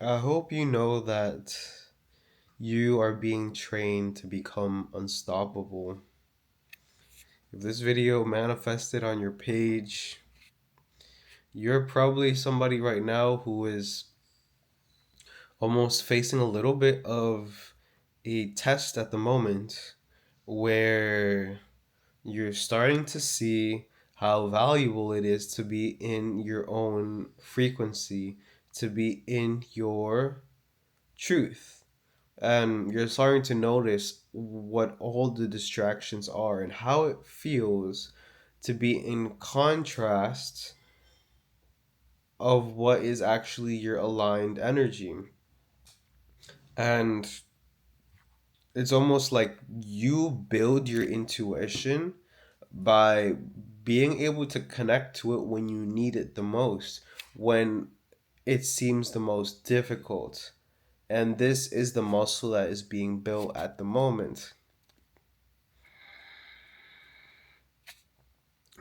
I hope you know that you are being trained to become unstoppable. If this video manifested on your page, you're probably somebody right now who is almost facing a little bit of a test at the moment where you're starting to see how valuable it is to be in your own frequency, to be in your truth. And you're starting to notice what all the distractions are and how it feels to be in contrast of what is actually your aligned energy. And it's almost like you build your intuition by being able to connect to it when you need it the most, when it seems the most difficult. And this is the muscle that is being built at the moment.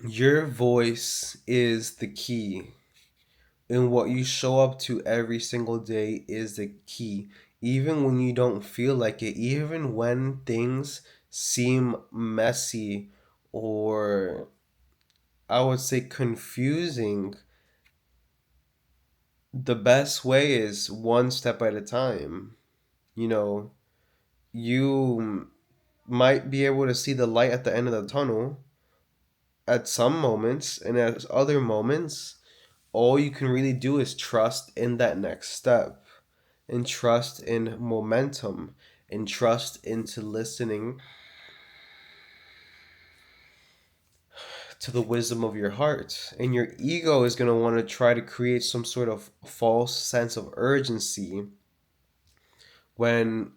Your voice is the key, and what you show up to every single day is the key. Even when you don't feel like it, even when things seem messy or I would say confusing, the best way is one step at a time. You know, you might be able to see the light at the end of the tunnel at some moments, and at other moments, all you can really do is trust in that next step and trust in momentum and trust into listening to the wisdom of your heart. And your ego is going to want to try to create some sort of false sense of urgency when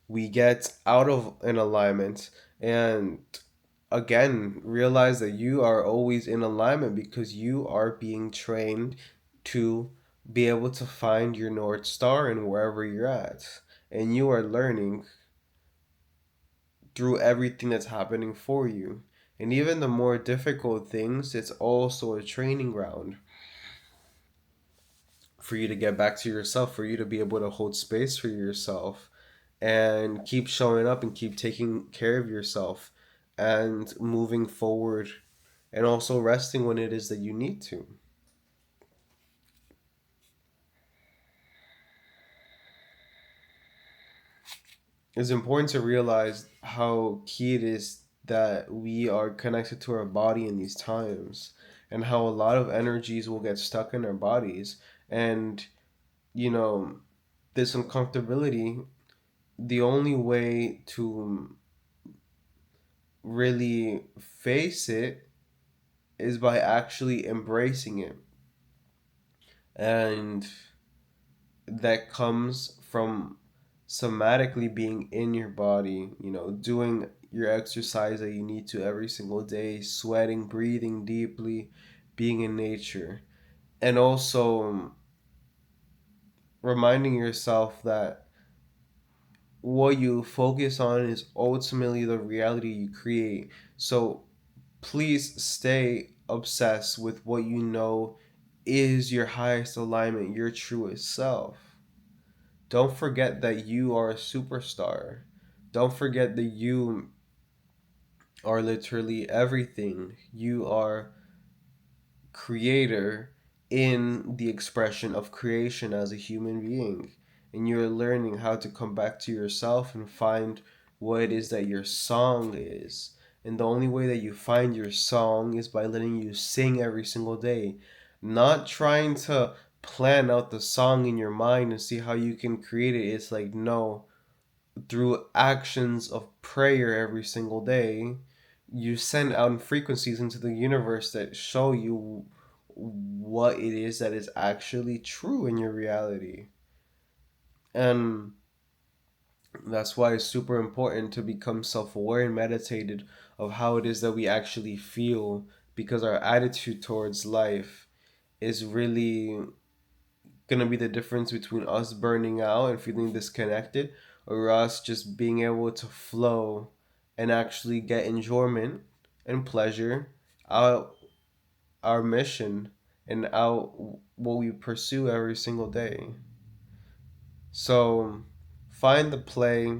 we get out of an alignment, and again realize that you are always in alignment because you are being trained to be able to find your north star in wherever you're at, and you are learning through everything that's happening for you. And even the more difficult things, it's also a training ground for you to get back to yourself, for you to be able to hold space for yourself and keep showing up and keep taking care of yourself and moving forward, and also resting when it is that you need to. It's important to realize how key it is that we are connected to our body in these times, and how a lot of energies will get stuck in our bodies. And, you know, this uncomfortability, the only way to really face it is by actually embracing it. And that comes from somatically being in your body, doing your exercise that you need to every single day, sweating, breathing deeply, being in nature. And also reminding yourself that what you focus on is ultimately the reality you create. So please stay obsessed with what you know is your highest alignment, your truest self. Don't forget that you are a superstar. Don't forget that you are literally everything. You are creator in the expression of creation as a human being. And you're learning how to come back to yourself and find what it is that your song is. And the only way that you find your song is by letting you sing every single day. Not trying to plan out the song in your mind and see how you can create it. It's like, no, through actions of prayer every single day, you send out frequencies into the universe that show you what it is that is actually true in your reality. And that's why it's super important to become self aware and meditated of how it is that we actually feel, because our attitude towards life is really going to be the difference between us burning out and feeling disconnected, or us just being able to flow and actually get enjoyment and pleasure out our mission and out what we pursue every single day. So find the play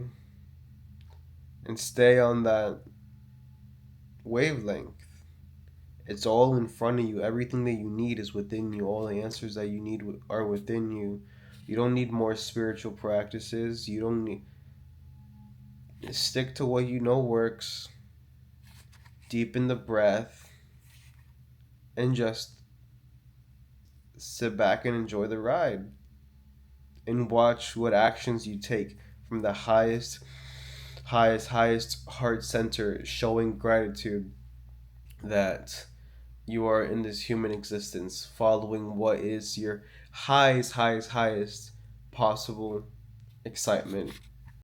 and stay on that wavelength. It's all in front of you. Everything that you need is within you. All the answers that you need are within you. You don't need more spiritual practices. You don't need. Stick to what you know works. Deepen the breath. And just sit back and enjoy the ride. And watch what actions you take from the highest heart center, showing gratitude that you are in this human existence, following what is your highest possible excitement.